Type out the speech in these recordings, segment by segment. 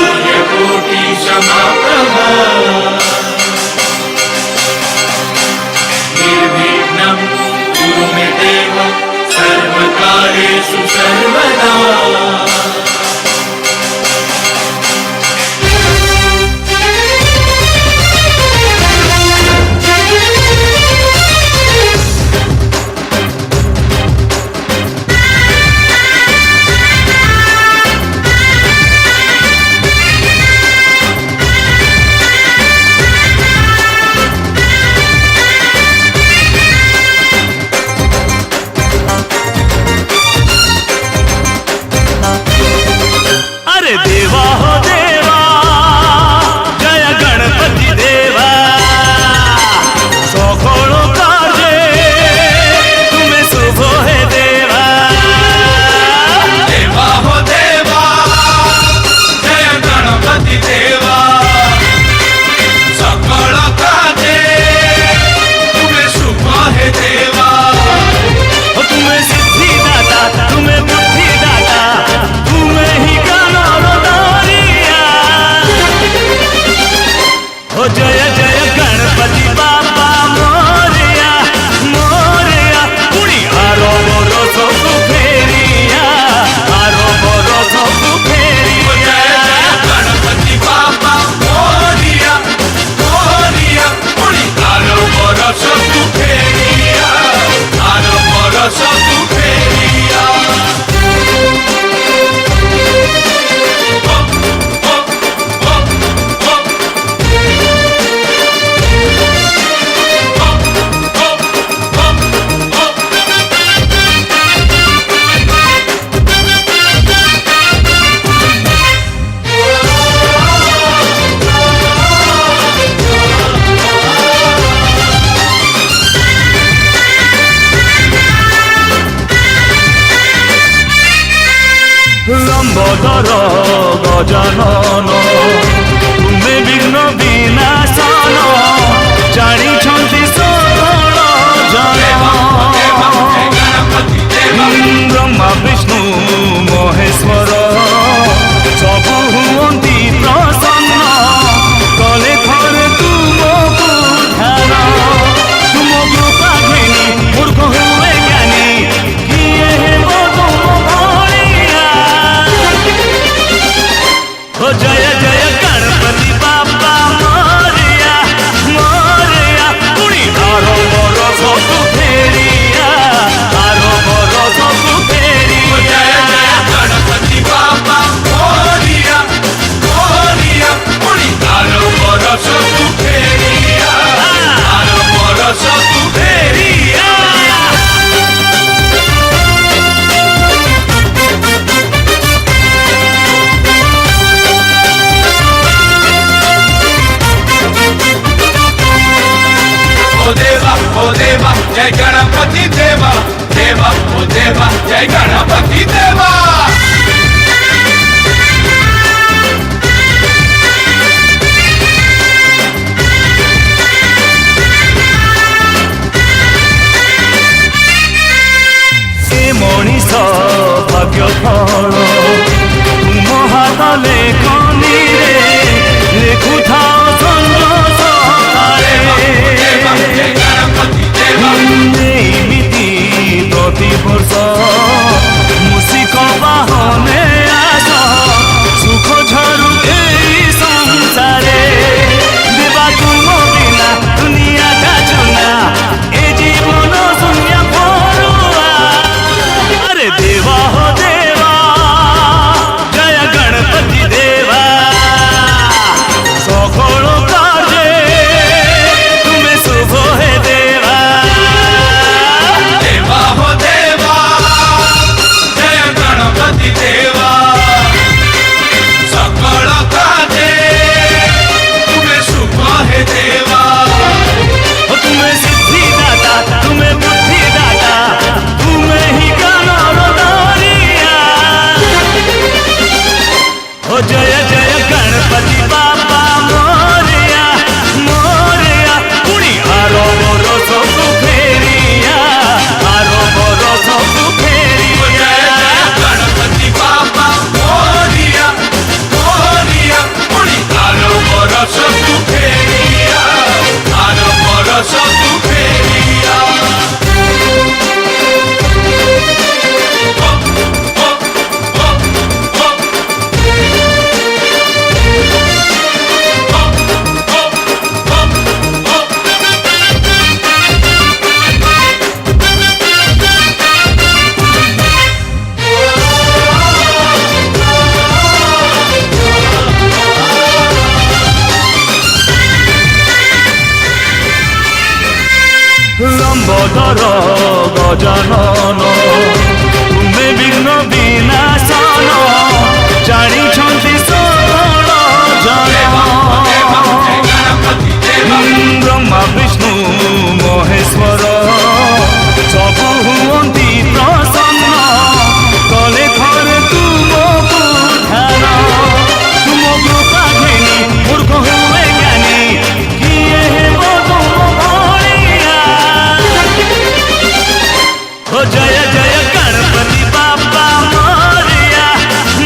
सूर्यकोटि समप्रभा निर्विघ्नं कुरु मे देव सर्वकार्येषु सर्वदा। देवा हो देवा जय गणपति देवा सकल कार्ये तुम्हें शुभ है देवा। देवा हो देवा जय गणपति देवा सकल कार्ये तुम्हें शुभ है देवा। तुम्हें सिद्धि दाता तुम्हें बुद्धि दाता तुम्हें ही जय जय गणपति बाबा मोरया मोरया पुणी आरो मोरो सबु फेरिया आरो मोरो सबु फेरिया। जय जय गणपति बाबा मोरया मोरया पुणी आरो मोरो सबु फेरिया आरो मोरो सबु फेरिया। लंबोदर गजानन तुम्हें विघ्न विनाशन जानी सरल जन। ब्रह्मा विष्णु महेश्वर सबु हुअंती प्रसन्न कले थरे तुमको ध्यान तुम कृपा घेनी मूर्ख हुए ज्ञानी किए हेबो तुम भलिया। जय जय गणपति बाबा मोरया मोरया पुणी आरो मोरो सबु फेरिया आरो मोरो सबु फेरिया। गजानन तुमे विघ्न विनाशन जानिछन्ति सकल जन ब्रह्मा विष्णु महेश्वर सबु हुअन्ति प्रसन्न कले घरे तुमको ध्यान तुम कृपा घेनी मूर्ख हुए ज्ञानी किए हेब तुम भलिया हो जय जय गणपति बापा मोरया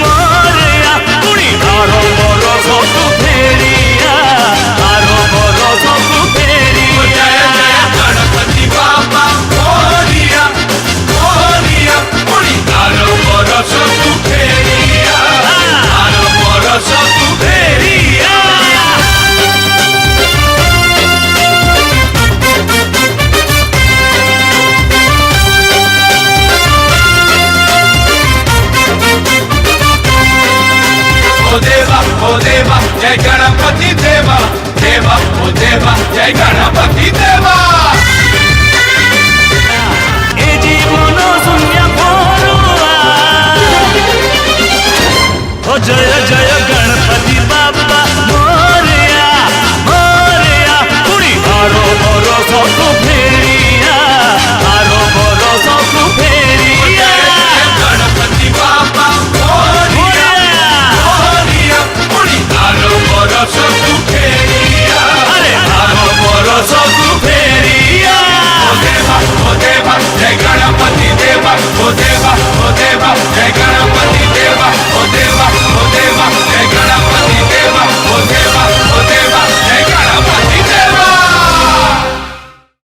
मोरया पुणी आरो मोर सबु फेरिया आरो मोर सबु फेरिया गणपति बाबा मोरिया मोरिया पुणी आरो मोर सबु फेरिया आरो मोर सबु फेरिया ओ देवा जय गणपति देवा देवा ओ देवा जय गणपति देवा ए जीवन शून्य भरुआ हो जय जय गणपति बाबा मोरया मोरया पुणी आरो मोर सबु फेरिया आरो मोर सबु फेरिया गणपति बाबा मोरिया मोरिया पुणी आरो मोर सबु